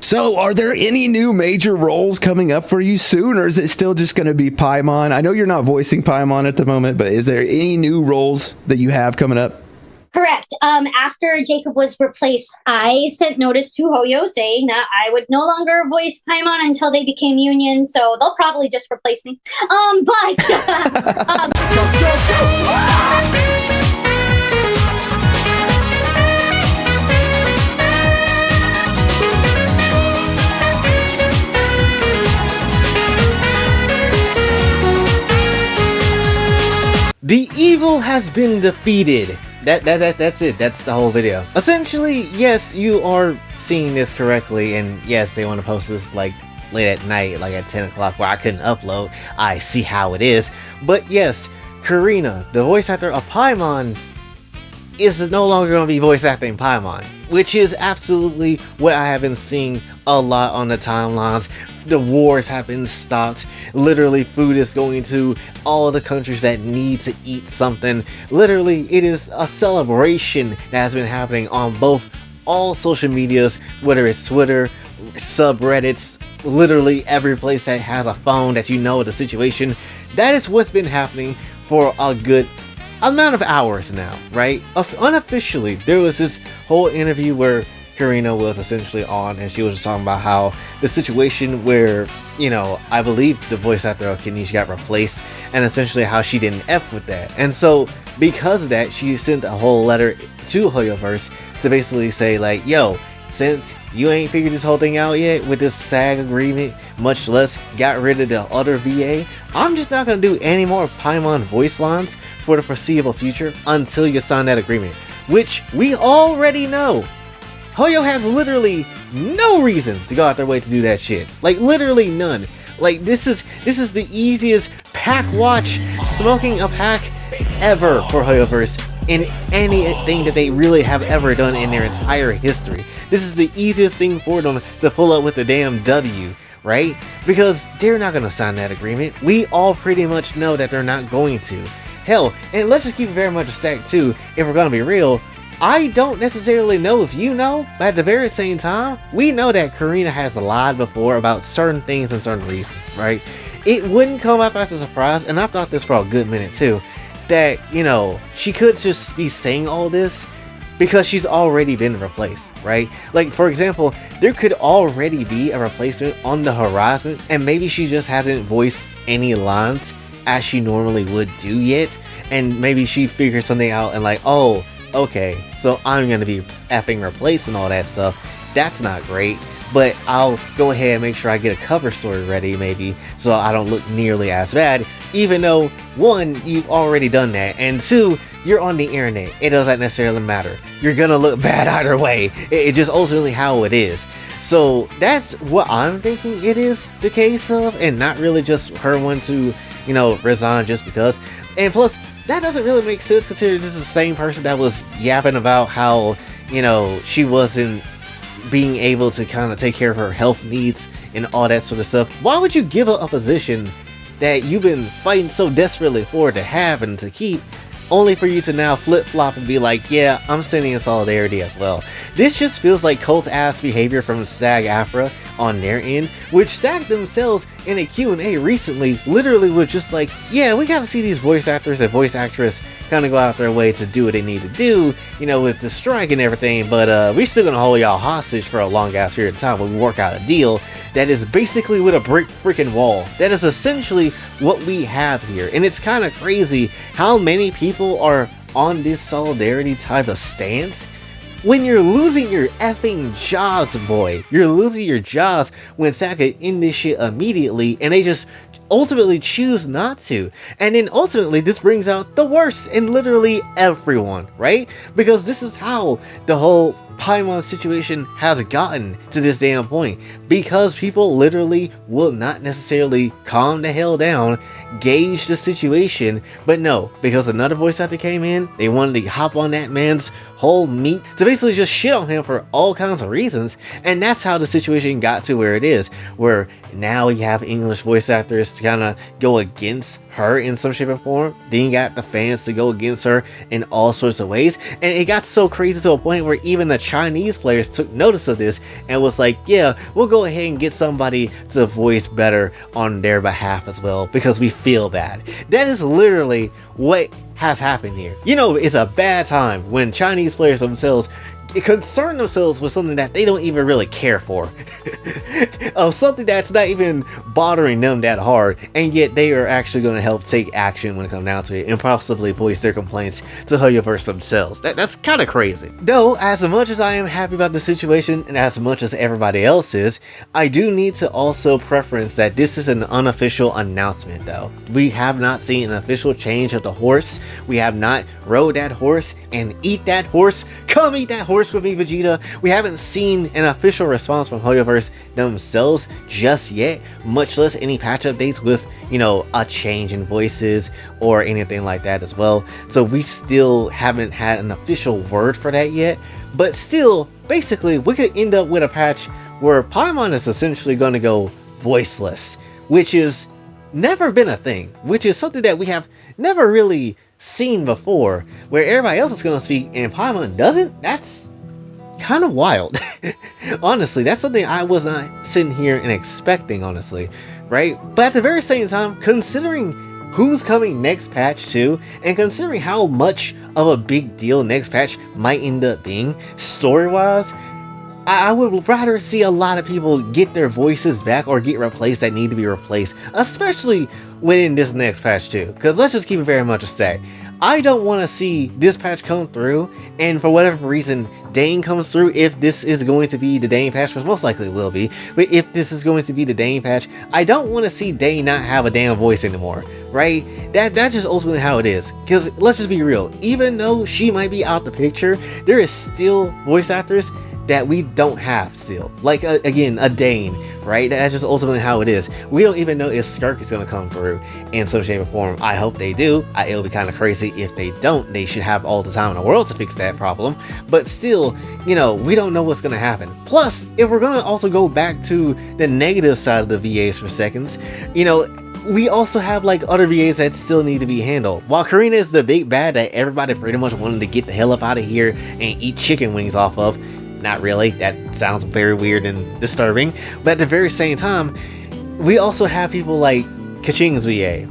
So, are there any new major roles coming up for you soon, or is it still just going to be Paimon? I know you're not voicing Paimon at the moment, but is there any new roles that you have coming up? Correct. After Jacob was replaced, I sent notice to Hoyo saying that I would no longer voice Paimon until they became union, so they'll probably just replace me. The evil has been defeated. That's it. That's the whole video. Essentially, yes, you are seeing this correctly, and yes, they want to post this like late at night, like at 10 o'clock where I couldn't upload. I see how it is. But yes, Karina, the voice actor of Paimon, is no longer going to be voice acting Paimon, which is absolutely what I have been seeing a lot on the timelines. The wars have been stopped. Literally, food is going to all the countries that need to eat something. Literally, it is a celebration that has been happening on all social medias, whether it's Twitter, subreddits, literally every place that has a phone that you know the situation. That is what's been happening for a good amount of hours now, right? Unofficially, there was this whole interview where Karina was essentially on, and she was just talking about how the situation where, you know, I believe the voice actor of Kenichi got replaced, and essentially how she didn't F with that. And so because of that, she sent a whole letter to Hoyoverse to basically say like, yo, since you ain't figured this whole thing out yet with this SAG agreement, much less got rid of the other VA, I'm just not going to do any more Paimon voice lines for the foreseeable future until you sign that agreement, which we already know Hoyo has literally no reason to go out their way to do that shit. Like, literally none. Like, this is the easiest pack watch, smoking a pack ever for Hoyoverse in anything that they really have ever done in their entire history. This is the easiest thing for them to pull up with the damn W, right? Because they're not going to sign that agreement. We all pretty much know that they're not going to. Hell, and let's just keep it very much a stack too, if we're going to be real, I don't necessarily know if you know, but at the very same time, we know that Karina has lied before about certain things and certain reasons, right? It wouldn't come up as a surprise, and I've thought this for a good minute too, that, you know, she could just be saying all this because she's already been replaced, right? Like, for example, there could already be a replacement on the horizon, and maybe she just hasn't voiced any lines as she normally would do yet, and maybe she figured something out and like, oh, okay, so I'm gonna be effing replaced and all that stuff. That's not great, but I'll go ahead and make sure I get a cover story ready maybe so I don't look nearly as bad, even though one, you've already done that, and two, you're on the internet. It doesn't necessarily matter. You're gonna look bad either way. It's just ultimately how it is. So that's what I'm thinking it is the case of, and not really just her wanting to, you know, resign just because. And plus, that doesn't really make sense considering this is the same person that was yapping about how, you know, she wasn't being able to kind of take care of her health needs and all that sort of stuff. Why would you give up a position that you've been fighting so desperately for to have and to keep, only for you to now flip-flop and be like, yeah, I'm standing in solidarity as well? This just feels like cult-ass behavior from SAG-AFTRA on their end, which SAG themselves in a Q&A recently literally was just like, yeah, we gotta see these voice actors and voice actress kind of go out their way to do what they need to do, you know, with the strike and everything, but we're still gonna hold y'all hostage for a long ass period of time when we work out a deal that is basically with a brick freaking wall. That is essentially what we have here, and it's kind of crazy how many people are on this solidarity type of stance when you're losing your effing jobs, boy. You're losing your jobs when SAG could end this shit immediately, and they just ultimately choose not to. And then ultimately this brings out the worst in literally everyone, right? Because this is how the whole Paimon situation has gotten to this damn point, because people literally will not necessarily calm the hell down, gauge the situation, but no, because another voice actor came in, they wanted to hop on that man's whole meat to basically just shit on him for all kinds of reasons. And that's how the situation got to where it is, where now you have English voice actors to kind of go against her in some shape or form. Then you got the fans to go against her in all sorts of ways. And it got so crazy to a point where even the Chinese players took notice of this and was like, yeah, we'll go ahead and get somebody to voice better on their behalf as well, because we feel bad. That is literally what has happened here. You know, it's a bad time when Chinese players themselves concern themselves with something that they don't even really care for. Of something that's not even bothering them that hard, and yet they are actually going to help take action when it comes down to it and possibly voice their complaints to Hoyoverse themselves. That's kind of crazy. Though, as much as I am happy about the situation and as much as everybody else is, I do need to also preference that this is an unofficial announcement though. We have not seen an official change of the horse. We have not rode that horse and eat that horse. Come eat that horse with me, Vegeta. We haven't seen an official response from Hoyoverse themselves just yet, much less any patch updates with, you know, a change in voices or anything like that as well. So we still haven't had an official word for that yet, but still, basically, we could end up with a patch where Paimon is essentially going to go voiceless, which is never been a thing, which is something that we have never really seen before, where everybody else is going to speak and Paimon doesn't. That's kind of wild. Honestly, that's something I was not sitting here and expecting, honestly, right? But at the very same time, considering who's coming next patch too, and considering how much of a big deal next patch might end up being story-wise, I would rather see a lot of people get their voices back or get replaced that need to be replaced, especially within this next patch too. Because let's just keep it very much a stay. I don't want to see this patch come through, and for whatever reason, Dane comes through. If this is going to be the Dane patch, which most likely it will be, but if this is going to be the Dane patch, I don't want to see Dane not have a damn voice anymore, right? That's just ultimately how it is. Because let's just be real, even though she might be out the picture, there is still voice actors that we don't have still. Like, again, a Dane, right? That's just ultimately how it is. We don't even know if Skirk is going to come through in some shape or form. I hope they do. It'll be kind of crazy if they don't. They should have all the time in the world to fix that problem. But still, you know, we don't know what's going to happen. Plus, if we're going to also go back to the negative side of the VAs for seconds, you know, we also have like other VAs that still need to be handled. While Karina is the big bad that everybody pretty much wanted to get the hell up out of here and eat chicken wings off of, not really, that sounds very weird and disturbing, but at the very same time, we also have people like Kaching's VA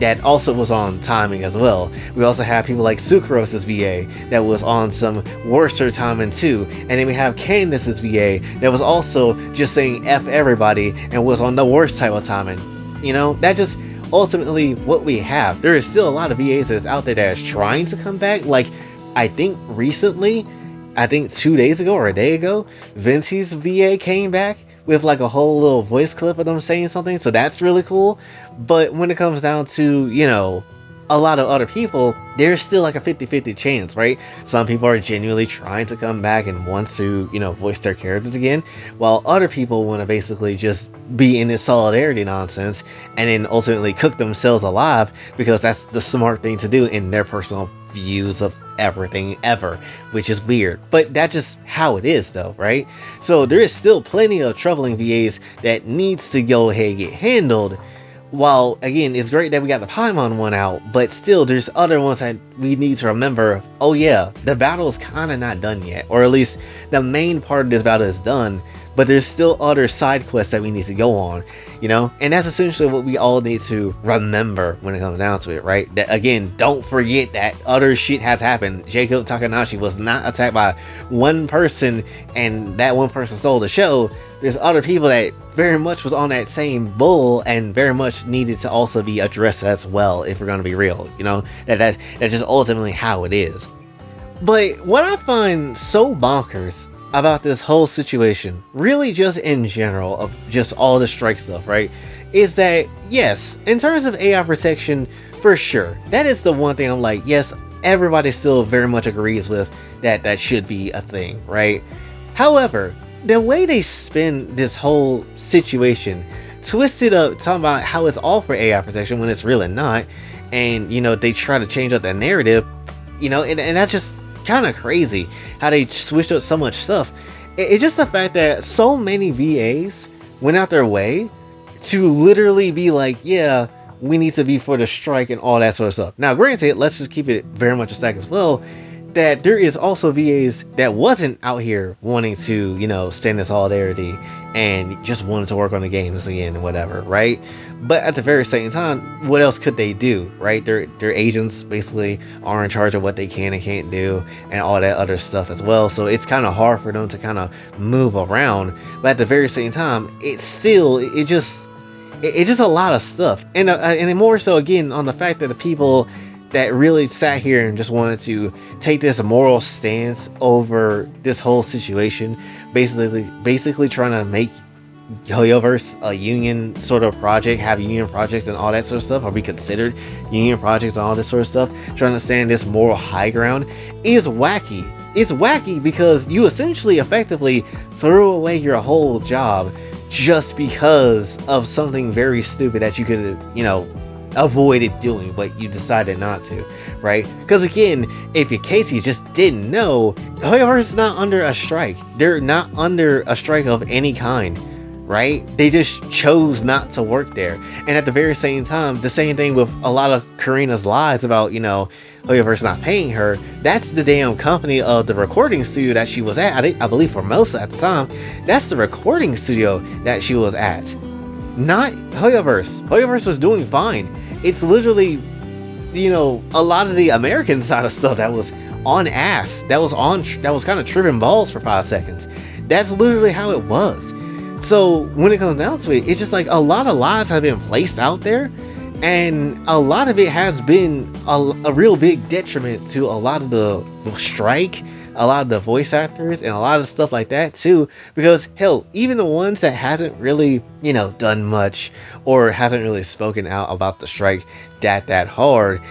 that also was on timing as well. We also have people like Sucrose's VA that was on some worser timing too, and then we have Candace's VA that was also just saying F everybody and was on the worst type of timing. You know, that just ultimately what we have. There is still a lot of VAs that's out there that is trying to come back. Like, I think recently, I think 2 days ago or a day ago, Vinci's VA came back with like a whole little voice clip of them saying something, so that's really cool. But when it comes down to, you know, a lot of other people, there's still like a 50-50 chance, right? Some people are genuinely trying to come back and want to, you know, voice their characters again, while other people want to basically just be in this solidarity nonsense and then ultimately cook themselves alive, because that's the smart thing to do in their personal views of everything ever, which is weird, but that's just how it is though, right? So there is still plenty of troubling VAs that needs to go ahead and get handled. While again, it's great that we got the Paimon one out, but still there's other ones that we need to remember. Oh yeah, the battle is kind of not done yet, or at least the main part of this battle is done, but there's still other side quests that we need to go on, you know? And that's essentially what we all need to remember when it comes down to it, right? That again, don't forget that other shit has happened. Jacob Takanashi was not attacked by one person and that one person stole the show. There's other people that very much was on that same bull and very much needed to also be addressed as well, if we're going to be real, you know? That's just ultimately how it is. But what I find so bonkers about this whole situation, really just in general of just all the strike stuff, right, is that yes, in terms of AI protection, for sure, that is the one thing I'm like, yes, everybody still very much agrees with that should be a thing, right? However, the way they spin this whole situation, twisted up, talking about how it's all for AI protection when it's really not, and you know, they try to change up that narrative, you know, and that's just kind of crazy how they switched up so much stuff. It's just the fact that so many VAs went out their way to literally be like, yeah, we need to be for the strike and all that sort of stuff. Now, granted, let's just keep it very much a stack as well, that there is also VAs that wasn't out here wanting to, stand in solidarity and just wanted to work on the games again and whatever, right? But at the very same time, what else could they do, right? Their agents basically are in charge of what they can and can't do and all that other stuff as well. So it's kind of hard for them to kind of move around. But at the very same time, it's just a lot of stuff. And more so again on the fact that the people that really sat here and just wanted to take this moral stance over this whole situation, basically trying to make Hoyoverse a union sort of project, have union projects and all that sort of stuff, or be considered union projects and all this sort of stuff, trying to stand this moral high ground, is wacky. It's wacky because you essentially effectively threw away your whole job just because of something very stupid that you could, avoided doing, but you decided not to, right? Because again, if in case you just didn't know, Hoyoverse is not under a strike. They're not under a strike of any kind, right? They just chose not to work there. And at the very same time, the same thing with a lot of Karina's lies about, Hoyoverse not paying her. That's the damn company of the recording studio that she was at. I believe for most at the time, that's the recording studio that she was at. Not Hoyoverse. Hoyoverse was doing fine. It's literally, a lot of the American side of stuff that was on ass. That was kind of tripping balls for 5 seconds. That's literally how it was. So when it comes down to it, it's just like a lot of lies have been placed out there, and a lot of it has been a real big detriment to a lot of the strike, a lot of the voice actors, and a lot of stuff like that too, because hell, even the ones that hasn't really done much or hasn't really spoken out about the strike that hard,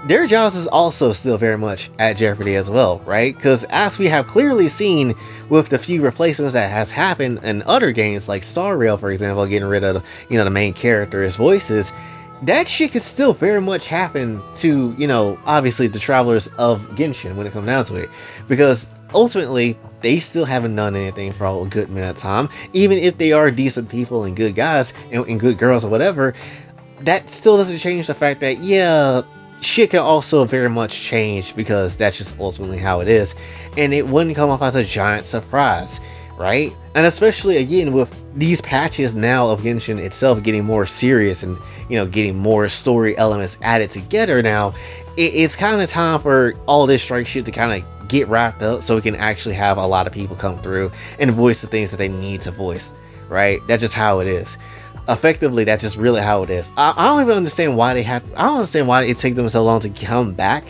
their jobs is also still very much at jeopardy as well, right? Because as we have clearly seen with the few replacements that has happened in other games like Star Rail, for example, getting rid of the main characters' voices, that shit could still very much happen to, obviously the travelers of Genshin when it comes down to it. Because ultimately, they still haven't done anything for a good minute of time. Even if they are decent people and good guys and good girls or whatever, that still doesn't change the fact that, yeah, shit can also very much change, because that's just ultimately how it is. And it wouldn't come off as a giant surprise, right? And especially again with these patches now of Genshin itself getting more serious and getting more story elements added together now, it's kind of time for all this strike shit to kind of get wrapped up so we can actually have a lot of people come through and voice the things that they need to voice, right? That's just how it is. Effectively, that's just really how it is. I don't even understand why I don't understand why it took them so long to come back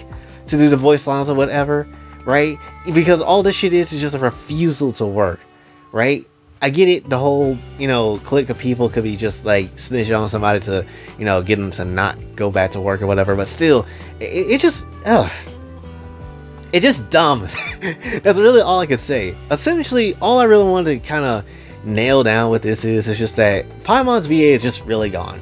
to do the voice lines or whatever, right? Because all this shit is just a refusal to work, right? I get it, the whole, clique of people could be just like snitching on somebody to, get them to not go back to work or whatever, but still, it's just dumb. That's really all I could say. Essentially, all I really wanted to kind of nail down with this is just that Paimon's VA is just really gone,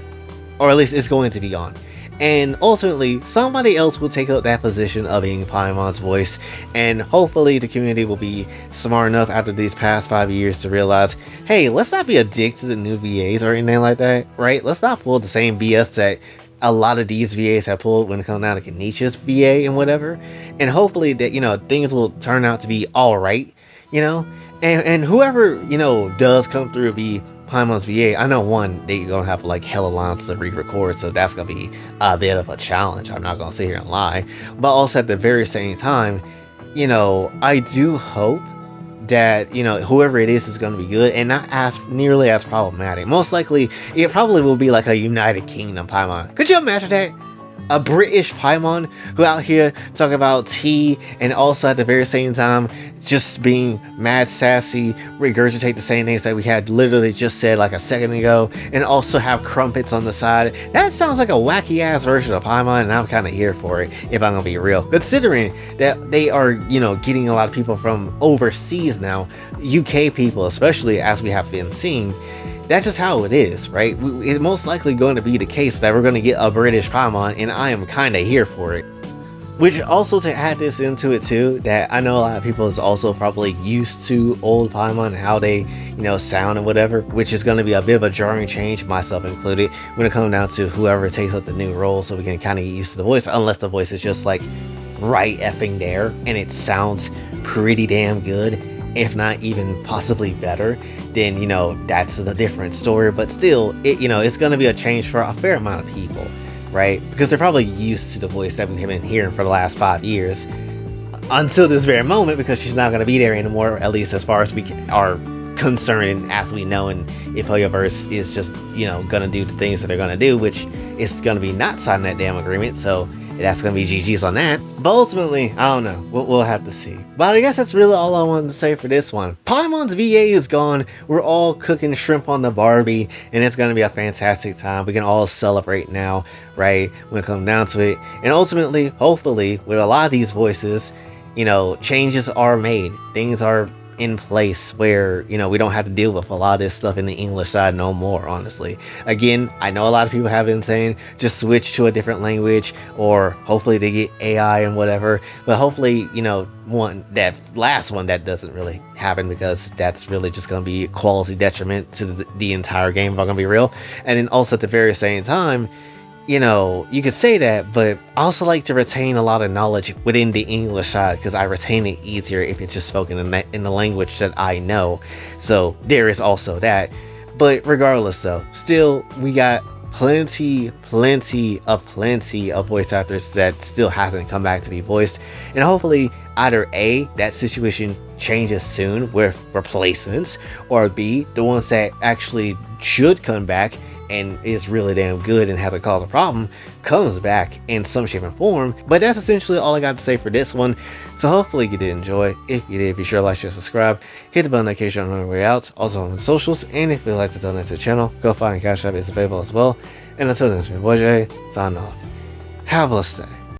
or at least it's going to be gone, and ultimately somebody else will take up that position of being Paimon's voice, and hopefully the community will be smart enough after these past 5 years to realize, hey, let's not be a dick to the new VAs or anything like that, right? Let's not pull the same BS that a lot of these VAs have pulled when it comes down to Kenichi's VA and whatever, and hopefully that things will turn out to be all right, And whoever, does come through and be Paimon's VA, I know one, they're going to have like hella lines to re-record, so that's going to be a bit of a challenge. I'm not going to sit here and lie. But also at the very same time, I do hope that, whoever it is going to be good and not as nearly as problematic. Most likely, it probably will be like a United Kingdom Paimon. Could you imagine that? A British Paimon who out here talking about tea and also at the very same time just being mad sassy, regurgitate the same things that we had literally just said like a second ago, and also have crumpets on the side. That sounds like a wacky ass version of Paimon, and I'm kind of here for it if I'm gonna be real, considering that they are getting a lot of people from overseas now, UK people especially, as we have been seeing. That's just how it is, right? It's most likely going to be the case that we're going to get a British Paimon, and I am kind of here for it. Which also, to add this into it too, that I know a lot of people is also probably used to old Paimon and how they, sound and whatever, which is going to be a bit of a jarring change, myself included, when it comes down to whoever takes up the new role, so we can kind of get used to the voice, unless the voice is just like right effing there and it sounds pretty damn good, if not even possibly better, then that's a different story. But still, it's going to be a change for a fair amount of people, right? Because they're probably used to the voice that we've been hearing for the last 5 years until this very moment, because she's not going to be there anymore, at least as far as we are concerned and as we know. And if Hoyoverse is just going to do the things that they're going to do, which is going to be not signing that damn agreement, so that's going to be GG's on that. But ultimately, I don't know. We'll have to see. But I guess that's really all I wanted to say for this one. Paimon's VA is gone. We're all cooking shrimp on the Barbie, and it's going to be a fantastic time. We can all celebrate now, right, when it comes down to it. And ultimately, hopefully, with a lot of these voices, changes are made. Things are in place where we don't have to deal with a lot of this stuff in the English side no more, honestly. Again, I know a lot of people have been saying just switch to a different language, or hopefully they get AI and whatever, but hopefully that last one, that doesn't really happen, because that's really just going to be quality detriment to the entire game, if I'm going to be real. And then also at the very same time, you could say that, but I also like to retain a lot of knowledge within the English side, because I retain it easier if it's just spoken in the language that I know. So there is also that. But regardless though, still, we got plenty of voice actors that still haven't come back to be voiced. And hopefully either A, that situation changes soon with replacements, or B, the ones that actually should come back and is really damn good and hasn't caused a problem comes back in some shape and form. But that's essentially all I got to say for this one. So hopefully you did enjoy. If you did, be sure to like, share, subscribe, hit the bell notification on the way out, also on the socials. And if you'd like to donate to the channel, Kofi and Cash App is available as well. And until then, it's been boy Jay, signing off. Have a blessed day.